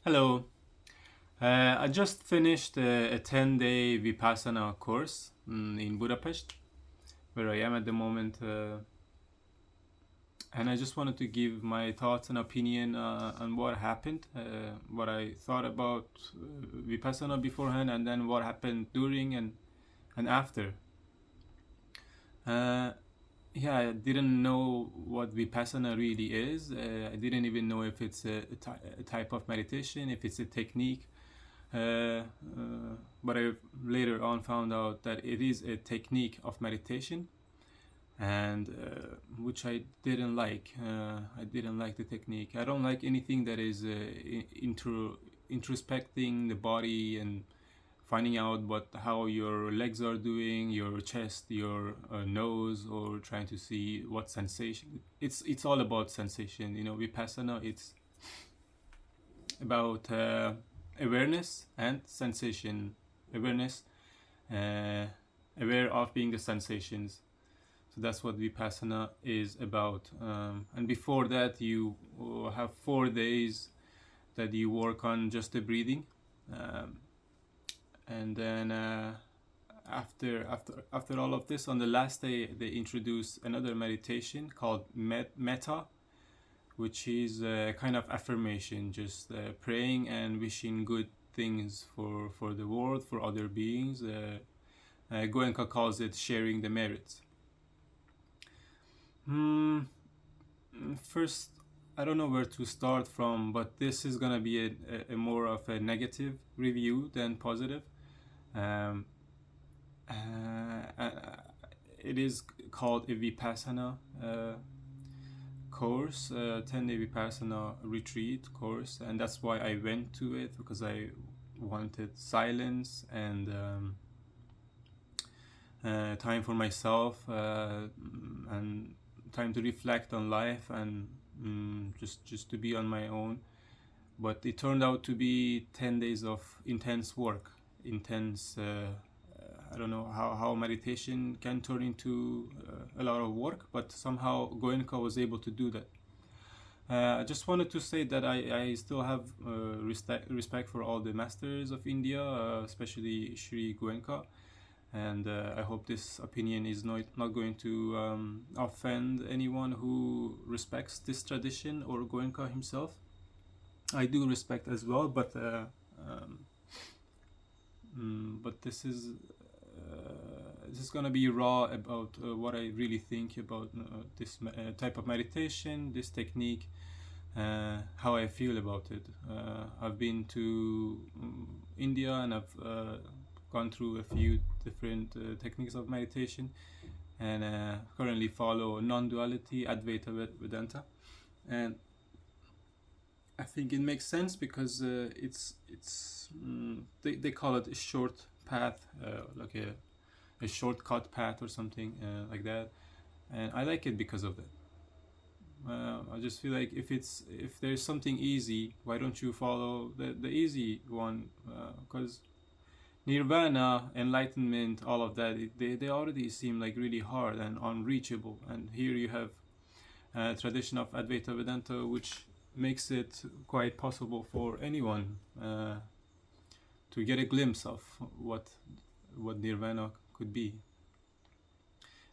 Hello. I just finished a 10-day Vipassana course in Budapest, where I am at the moment, and I just wanted to give my thoughts and opinion on what happened, what I thought about Vipassana beforehand, and then what happened during and after. Uh, yeah, I didn't know what Vipassana really is. I didn't even know if it's a type of meditation, if it's a technique. Uh, but I later on found out that it is a technique of meditation, and which I didn't like. I didn't like the technique. I don't like anything that is introspecting the body and finding out what how your legs are doing, your chest, your nose, or trying to see what sensation. It's all about sensation. Vipassana. It's about awareness and sensation. Awareness, uh, aware of being the sensations. So that's what Vipassana is about. And before that, you have 4 days that you work on just the breathing, um, and then after all of this, on the last day, they introduce another meditation called Metta, which is a kind of affirmation, just praying and wishing good things for the world, for other beings. Goenka calls it sharing the merits. Hmm. First, I don't know where to start from, but this is gonna be a more of a negative review than positive. Um, uh, it is called a Vipassana course, 10-day Vipassana retreat course, and that's why I went to it, because I wanted silence and time for myself, and time to reflect on life, and just to be on my own. But it turned out to be 10 days of intense work, intense. I don't know how meditation can turn into a lot of work, but somehow Goenka was able to do that. I just wanted to say that I still have respect for all the masters of India, especially Sri Goenka, and I hope this opinion is not going to offend anyone who respects this tradition or Goenka himself. I do respect as well, um, but this is gonna be raw about what I really think about this type of meditation, this technique, how I feel about it. I've been to India, and I've gone through a few different techniques of meditation, and currently follow non-duality, Advaita Vedanta, and I think it makes sense because they call it a short path, like a shortcut path or something like that, and I like it because of that. I just feel like if there's something easy, why don't you follow the easy one? Because nirvana, enlightenment, all of that, they already seem like really hard and unreachable. And here you have a tradition of Advaita Vedanta, which makes it quite possible for anyone to get a glimpse of what nirvana could be,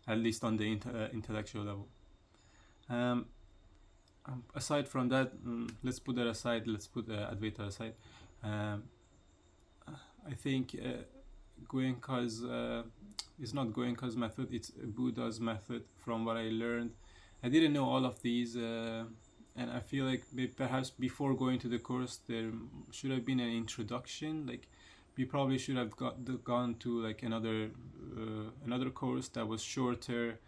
at least on the intellectual level. Um, Aside from that, let's put that aside. Let's put Advaita aside. Um, I think Goenka's is not Goenka's method. It's Buddha's method. From what I learned, I didn't know all of these, and I feel like perhaps before going to the course, there should have been an introduction. Like we probably should have gone to like another course that was shorter,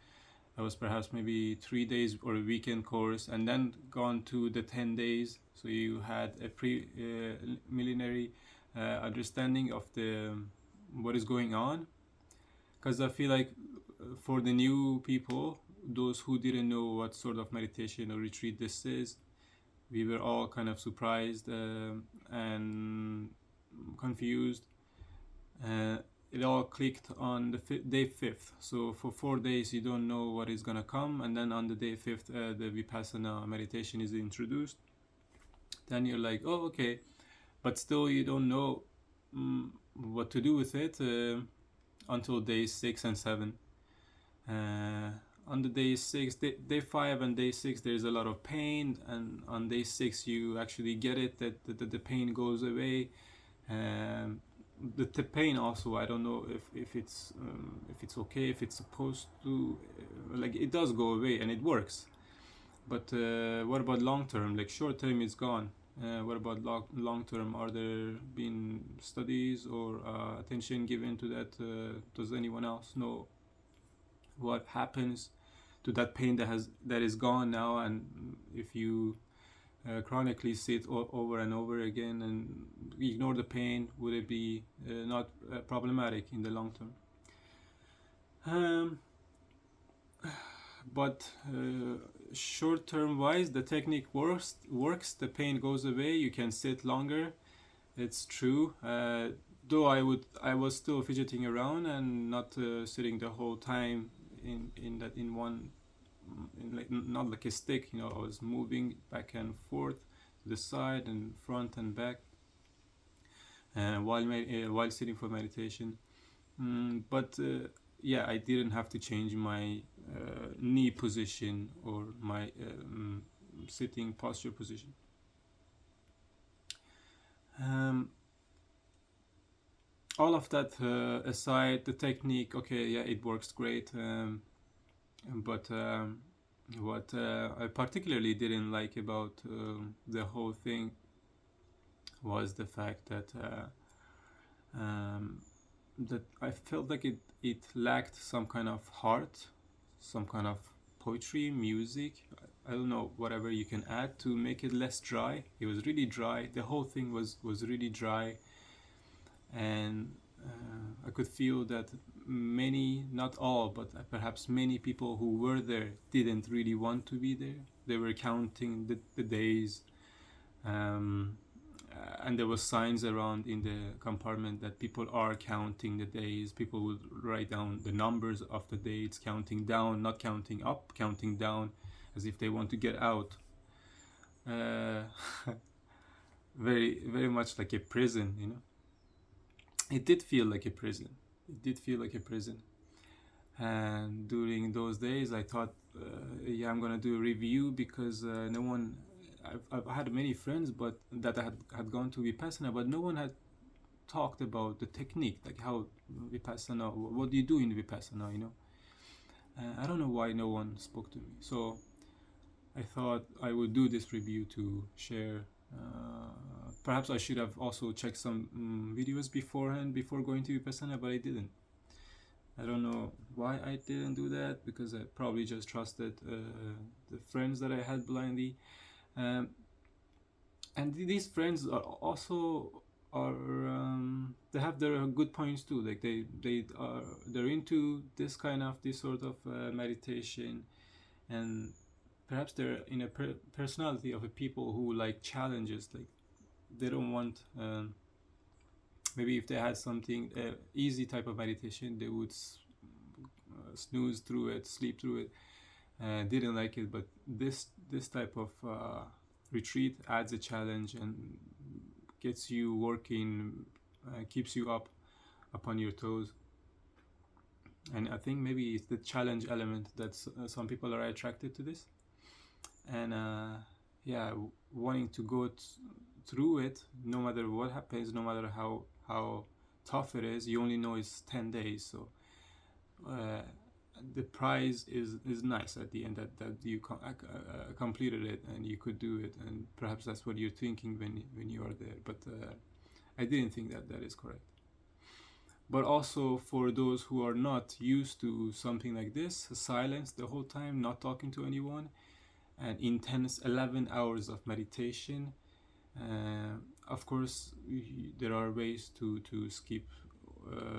that was perhaps maybe 3 days or a weekend course, and then gone to the 10 days. So you had a preliminary understanding of the what is going on. Because I feel like for the new people, those who didn't know what sort of meditation or retreat this is, we were all kind of surprised and confused. Uh, it all clicked on the day fifth. So for 4 days, you don't know what is gonna come, and then on the day fifth, the Vipassana meditation is introduced. Then you're like, oh, okay. but still you don't know what to do with it until day 6 and 7. uh, on the day 5 and day 6 there's a lot of pain, and on day 6 you actually get it that the pain goes away. um, the pain also, I don't know if it's okay, if it's supposed to, like, it does go away and it works. But what about long term? Like, short term is gone. What about long term? Are there been studies or attention given to that? Does anyone else know what happens to that pain that is gone now? And if you chronically sit over and over again and ignore the pain, would it be not problematic in the long term? Um, but short term wise, the technique works. The pain goes away. You can sit longer. It's true. Though I was still fidgeting around and not sitting the whole time in one, like, not like a stick. I was moving back and forth to the side and front and back while sitting for meditation. But yeah, I didn't have to change my knee position or my sitting posture position. All of that aside, the technique, okay, yeah, it works great. But what I particularly didn't like about the whole thing was the fact that I felt like it lacked some kind of heart, some kind of poetry, music. I don't know, whatever you can add to make it less dry. It was really dry. The whole thing was really dry, and I could feel that many, not all, but perhaps many people who were there didn't really want to be there. They were counting the days. And there was signs around in the compartment that people are counting the days. People would write down the numbers of the days, counting down, not counting up, counting down, as if they want to get out. Very, very much like a prison. It did feel like a prison. And during those days I thought, yeah, I'm gonna do a review, because no one, I've had many friends but that had gone to Vipassana, but no one had talked about the technique, like how Vipassana, what do you do in Vipassana. I don't know why no one spoke to me, so I thought I would do this review to share. Perhaps I should have also checked some videos beforehand before going to Vipassana, but I didn't. I don't know why I didn't do that, because I probably just trusted the friends that I had blindly. And these friends are also they have their good points too. Like they're into this sort of meditation, and perhaps they're in a personality of a people who like challenges. Like they don't want. Maybe if they had something easy type of meditation, they would snooze through it, sleep through it. Didn't like it, but this type of retreat adds a challenge and gets you working, keeps you up on your toes. And I think maybe it's the challenge element that some people are attracted to this. And yeah, wanting to go through it, no matter what happens, no matter how tough it is. You only know it's 10 days, so the prize is nice at the end, that you completed it and you could do it, and perhaps that's what you're thinking when you are there. But I didn't think that is correct. But also for those who are not used to something like this, silence the whole time, not talking to anyone, and intense 11 hours of meditation. Of course, there are ways to skip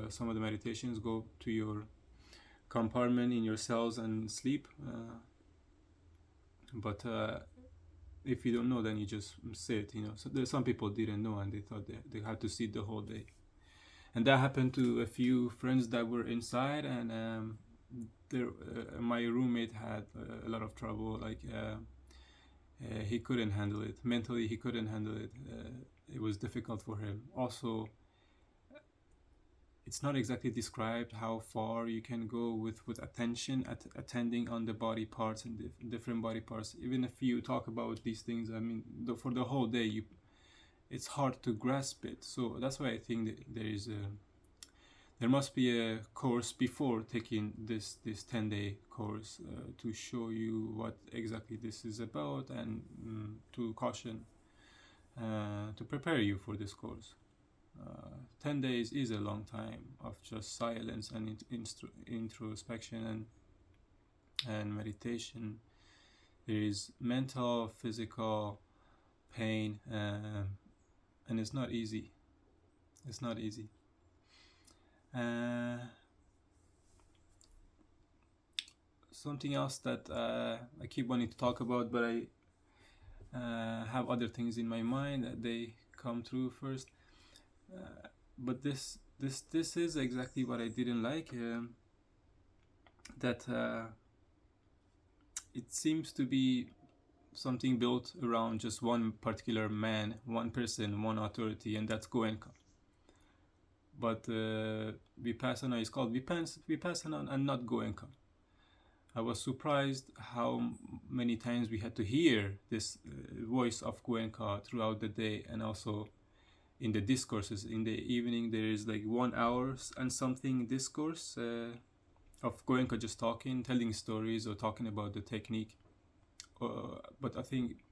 some of the meditations, go to your compartment in your cells and sleep. But if you don't know, then you just sit. So there's some people didn't know and they thought they had to sit the whole day. And that happened to a few friends that were inside, and my roommate had a lot of trouble. Like He couldn't handle it mentally. He couldn't handle it. It was difficult for him. Also, it's not exactly described how far you can go with attention at attending on the body parts and different body parts. Even if you talk about these things, I mean, for the whole day, it's hard to grasp it. So that's why I think that there must be a course before taking this 10-day course to show you what exactly this is about, and to caution, to prepare you for this course. 10 days is a long time of just silence and introspection and meditation. There is mental, physical pain, and it's not easy. It's not easy. Something else that I keep wanting to talk about, but I have other things in my mind that they come through first. But this is exactly what I didn't like. That it seems to be something built around just one particular man, one person, one authority, and that's Goenka. But Vipassana is called Vipassana and not Goenka. I was surprised how many times we had to hear this voice of Goenka throughout the day, and also in the discourses. In the evening, there is like 1 hour and something discourse of Goenka just talking, telling stories, or talking about the technique. But I think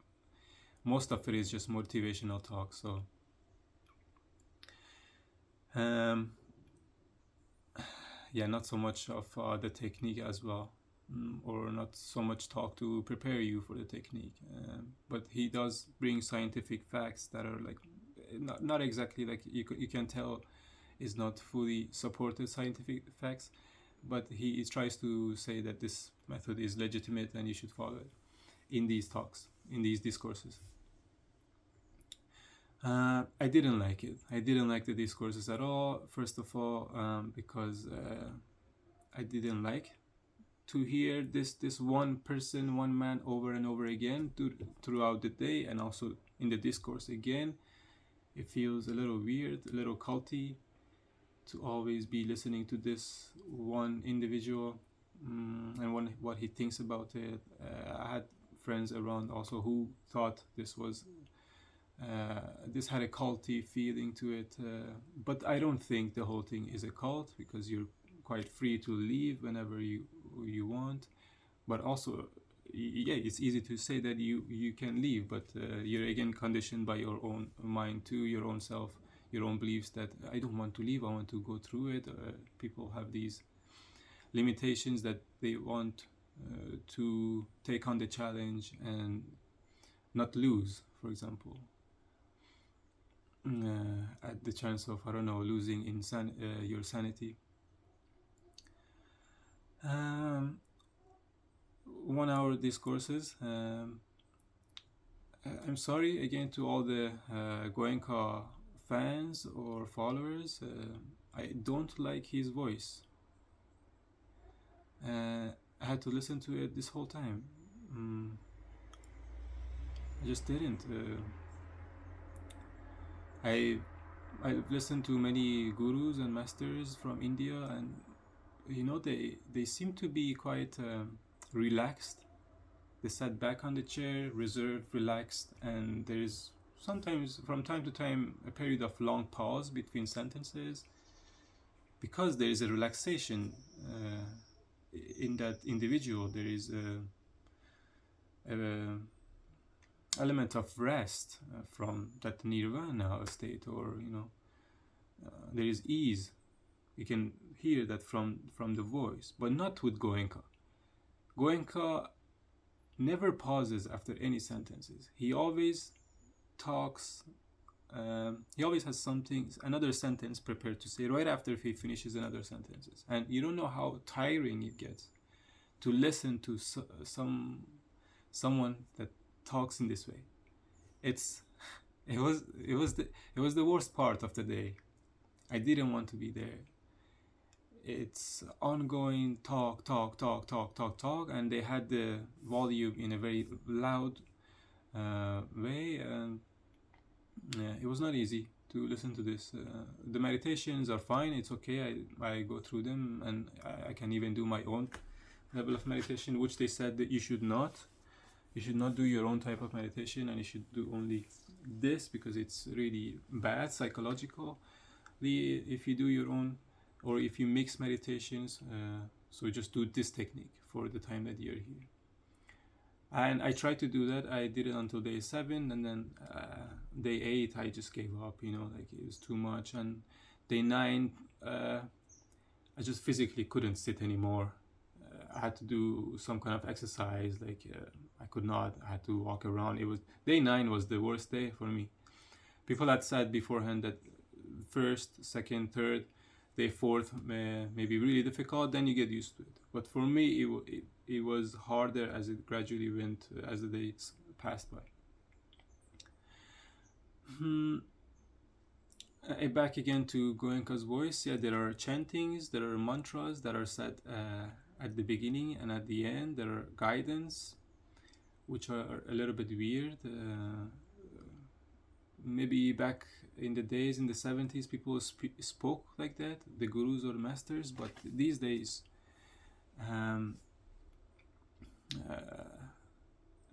most of it is just motivational talk. So yeah, not so much of the technique as well, or not so much talk to prepare you for the technique. But he does bring scientific facts that are like not exactly like you can tell is not fully supported scientific facts, but he tries to say that this method is legitimate and you should follow it in these talks, in these discourses. I didn't like it. I didn't like the discourses at all. First of all, because I didn't like to hear this one person, one man over and over again throughout the day, and also in the discourse again. It feels a little weird, a little culty to always be listening to this one individual and what he thinks about it. I had friends around also who thought this had a culty feeling to it, but I don't think the whole thing is a cult, because you're quite free to leave whenever you want. But also, yeah, it's easy to say that you can leave, but you're again conditioned by your own mind too, your own self, your own beliefs that I don't want to leave, I want to go through it. People have these limitations that they want to take on the challenge and not lose, for example, at the chance of, I don't know, losing your sanity. 1 hour discourses. I'm sorry again to all the Goenka fans or followers. I don't like his voice. I had to listen to it this whole time. I just didn't. I've listened to many gurus and masters from India, and they seem to be quite relaxed. They sat back on the chair, reserved, relaxed, and there is sometimes, from time to time, a period of long pause between sentences, because there is a relaxation in that individual. There is a element of rest from that nirvana state, or there is ease. You can hear that from the voice, but not with Goenka. Goenka never pauses after any sentences. He always talks. He always has another sentence prepared to say right after he finishes another sentences, and you don't know how tiring it gets to listen to someone that talks in this way. It was the worst part of the day. I didn't want to be there. It's ongoing talk, and they had the volume in a very loud way, and it was not easy to listen to this. The meditations are fine, it's okay. I go through them, and I can even do my own level of meditation, which they said that you should not. You should not do your own type of meditation, and you should do only this because it's really bad psychological. If you do your own, or if you mix meditations, so just do this technique for the time that you're here. And I tried to do that. I did it until day 7, and then day 8 I just gave up, like it was too much. And day 9 I just physically couldn't sit anymore. I had to do some kind of exercise, like I could not. I had to walk around. It was day 9 was the worst day for me. People had said beforehand that first, second, third, day 4th may be really difficult, then you get used to it. But for me, it was harder as it gradually went, as the days passed by. Back again to Goenka's voice. Yeah, there are chantings, there are mantras that are said at the beginning and at the end. There are guidance, which are a little bit weird. Maybe back in the days in the 70s, people spoke like that, the gurus or masters, but these days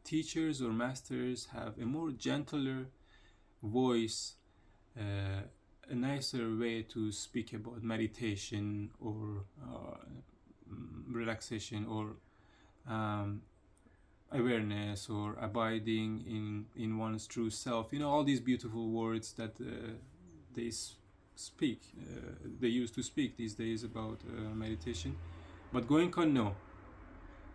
teachers or masters have a more gentler voice, a nicer way to speak about meditation or relaxation or awareness or abiding in one's true self. All these beautiful words that they speak, they used to speak these days about meditation. But Goenka, no.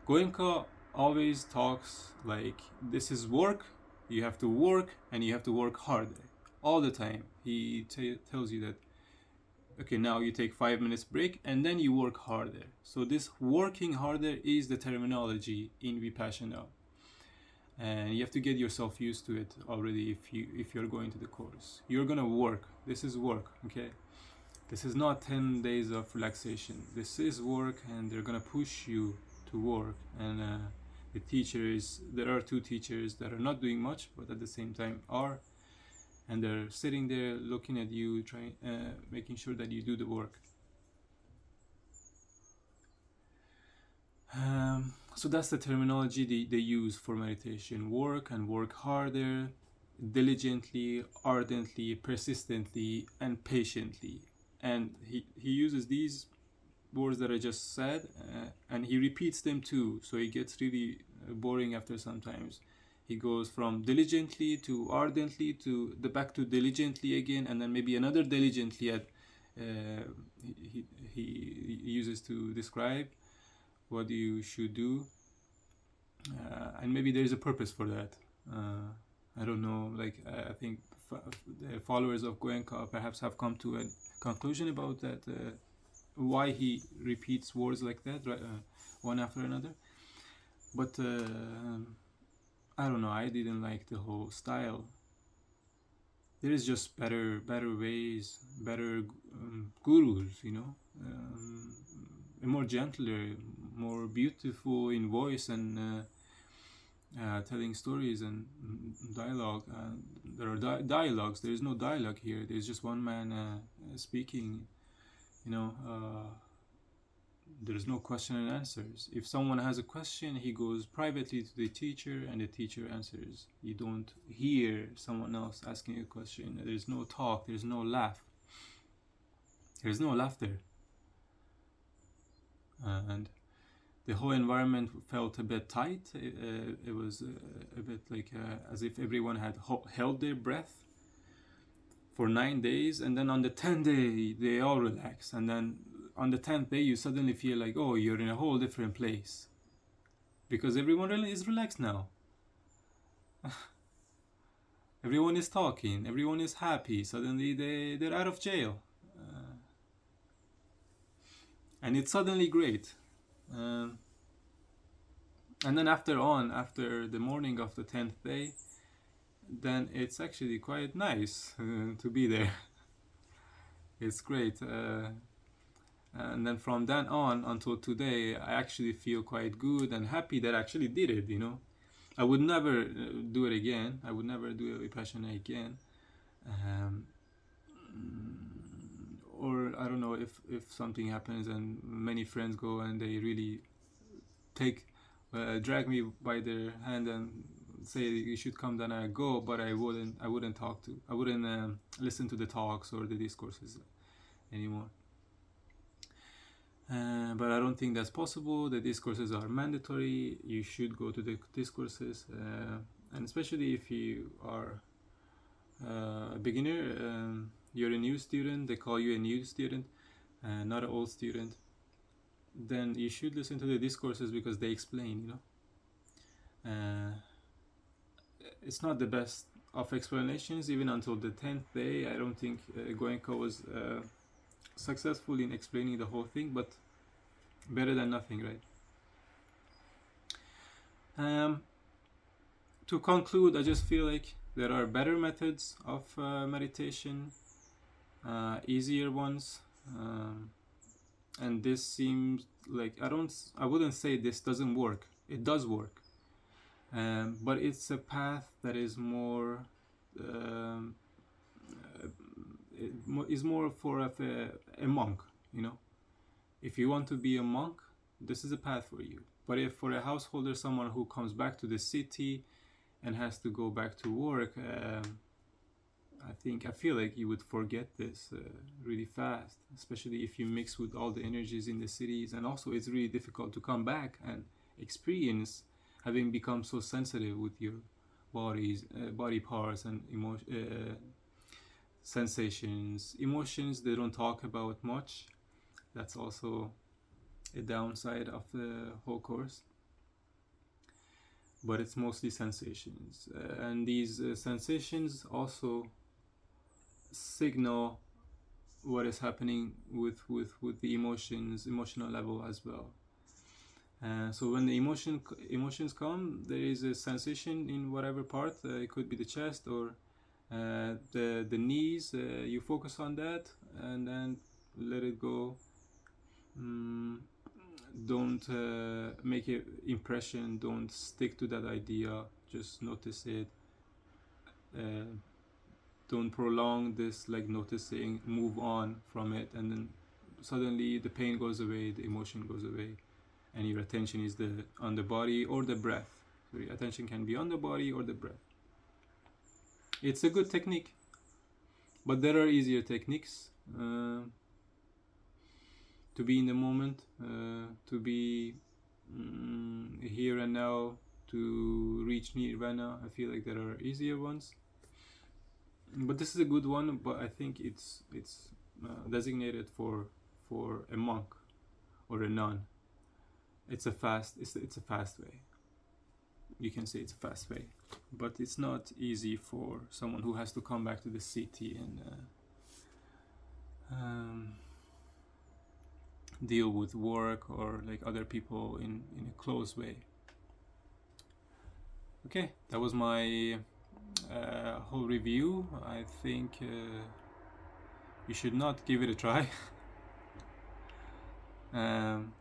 Goenka always talks like this is work, you have to work, and you have to work harder all the time. He tells you that, okay, now you take 5 minutes break and then you work harder. So this working harder is the terminology in Vipassana, and you have to get yourself used to it already. If you're going to the course, you're gonna work. This is work, okay? This is not 10 days of relaxation. This is work, and they're gonna push you to work. And the teachers, there are 2 teachers that are not doing much but at the same time are, and they're sitting there looking at you, trying, making sure that you do the work. So that's the terminology they use for meditation: work and work harder, diligently, ardently, persistently, and patiently. And he uses these words that I just said, and he repeats them too, so it gets really boring after sometimes. He goes from diligently to ardently to back to diligently again, and then maybe another diligently at he uses to describe what you should do, and maybe there is a purpose for that. I don't know. Like I think the followers of Goenka perhaps have come to a conclusion about that. Why he repeats words like that, one after another. But I don't know, I didn't like the whole style. There is just better ways, better gurus, more gentler, more beautiful in voice and telling stories and dialogue. There are dialogues. There is no dialogue here. There's just one man speaking. There's no question and answers. If someone has a question, he goes privately to the teacher and the teacher answers. You don't hear someone else asking a question. There's no talk. There's no laugh. There's no laughter. And the whole environment felt a bit tight. It was a bit like as if everyone had held their breath for 9 days, and then on the 10th day they all relax, and then on the 10th day you suddenly feel like, oh, you're in a whole different place because everyone is relaxed now. Everyone is talking, everyone is happy. Suddenly they're out of jail, and it's suddenly great. And then after the morning of the 10th day, then it's actually quite nice to be there. It's great. And then from then on until today, I actually feel quite good and happy that I actually did it, I would never do it again. I would never do a Vipassana again. Um, or I don't know, if something happens and many friends go and they really take drag me by their hand and say you should come, then I go, but I wouldn't talk to, I wouldn't listen to the talks or the discourses anymore. But I don't think that's possible. The discourses are mandatory. You should go to the discourses, and especially if you are a beginner, you're a new student, they call you a new student, not an old student, then you should listen to the discourses because they explain, it's not the best of explanations. Even until the 10th day, I don't think Goenka was successful in explaining the whole thing, but better than nothing, right? To conclude, I just feel like there are better methods of meditation, easier ones, and this seems like I wouldn't say this doesn't work. It does work, but it's a path that is more is more for a monk. If you want to be a monk, this is a path for you. But if for a householder, someone who comes back to the city and has to go back to work, I feel like you would forget this really fast, especially if you mix with all the energies in the cities. And also it's really difficult to come back and experience having become so sensitive with your body parts and sensations. Emotions, they don't talk about much. That's also a downside of the whole course. But it's mostly sensations, and these sensations also signal what is happening with the emotional level as well. So when the emotions come, there is a sensation in whatever part. It could be the chest or the knees. You focus on that and then let it go. Don't make an impression. Don't stick to that idea. Just notice it. Don't prolong this, like noticing. Move on from it, and then suddenly the pain goes away, the emotion goes away, and your attention is on the body or the breath. So your attention can be on the body or the breath. It's a good technique, but there are easier techniques to be in the moment, to be here and now, to reach nirvana. I feel like there are easier ones, but this is a good one. But I think it's designated for a monk or a nun. It's a fast way. You can say it's a fast way, but it's not easy for someone who has to come back to the city and deal with work or like other people in a close way. Okay, that was my whole review. I think you should not give it a try. And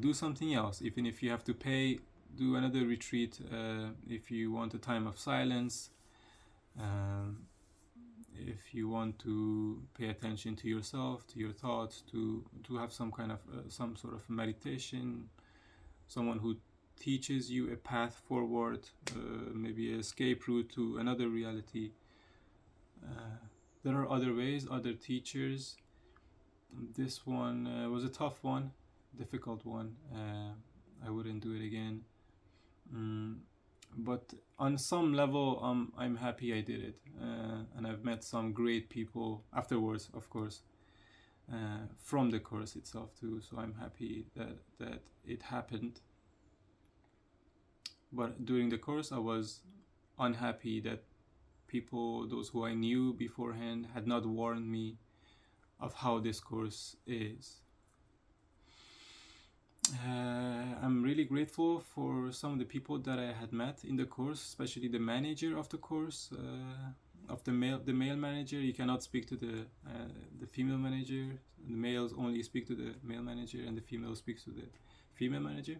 do something else. Even if you have to pay, do another retreat if you want a time of silence, if you want to pay attention to yourself, to your thoughts, to have some kind of some sort of meditation, someone who teaches you a path forward, maybe an escape route to another reality. There are other ways, other teachers. This one was a tough one, difficult one. I wouldn't do it again. But on some level, I'm happy I did it, and I've met some great people afterwards, of course, from the course itself too. So I'm happy that it happened. But during the course, I was unhappy that people, those who I knew beforehand, had not warned me of how this course is. I'm really grateful for some of the people that I had met in the course, especially the manager of the course, of the male manager. You cannot speak to the female manager. The males only speak to the male manager, and the female speaks to the female manager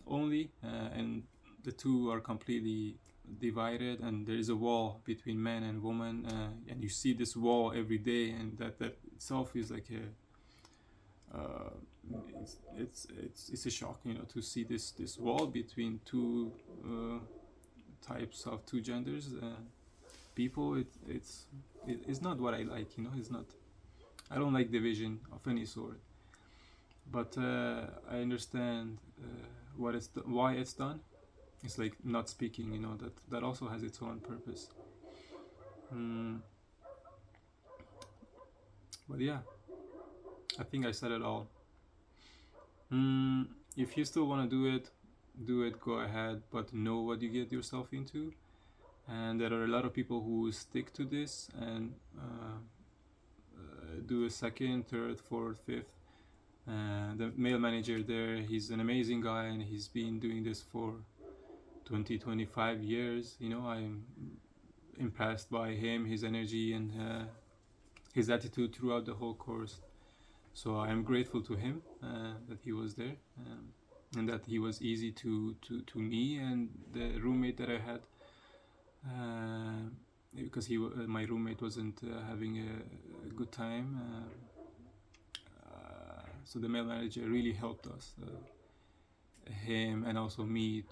only. And the two are completely divided, and there is a wall between man and woman, and you see this wall every day, and that itself is like a it's a shock, you know, to see this wall between two types of two genders people. It's not what I like, you know. It's not, I don't like division of any sort, but I understand why it's done. It's like not speaking, you know, that also has its own purpose. mm, but yeah, I think I said it all. If you still want to do it, go ahead, but know what you get yourself into. And there are a lot of people who stick to this and do a second, third, fourth, fifth. The male manager there, he's an amazing guy, and he's been doing this for 25 years. You know, I'm impressed by him, his energy, and his attitude throughout the whole course. So I am grateful to him that he was there, and that he was easy to me and the roommate that I had, because my roommate wasn't having a good time. So the male manager really helped us, him and also me,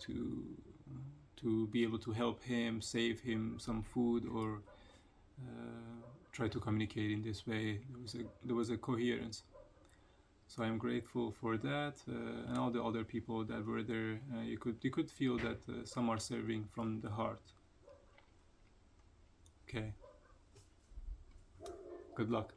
to be able to help him, save him some food, or try to communicate in this way. There was a coherence. So I'm grateful for that, and all the other people that were there. You could feel that some are serving from the heart. Okay. Good luck.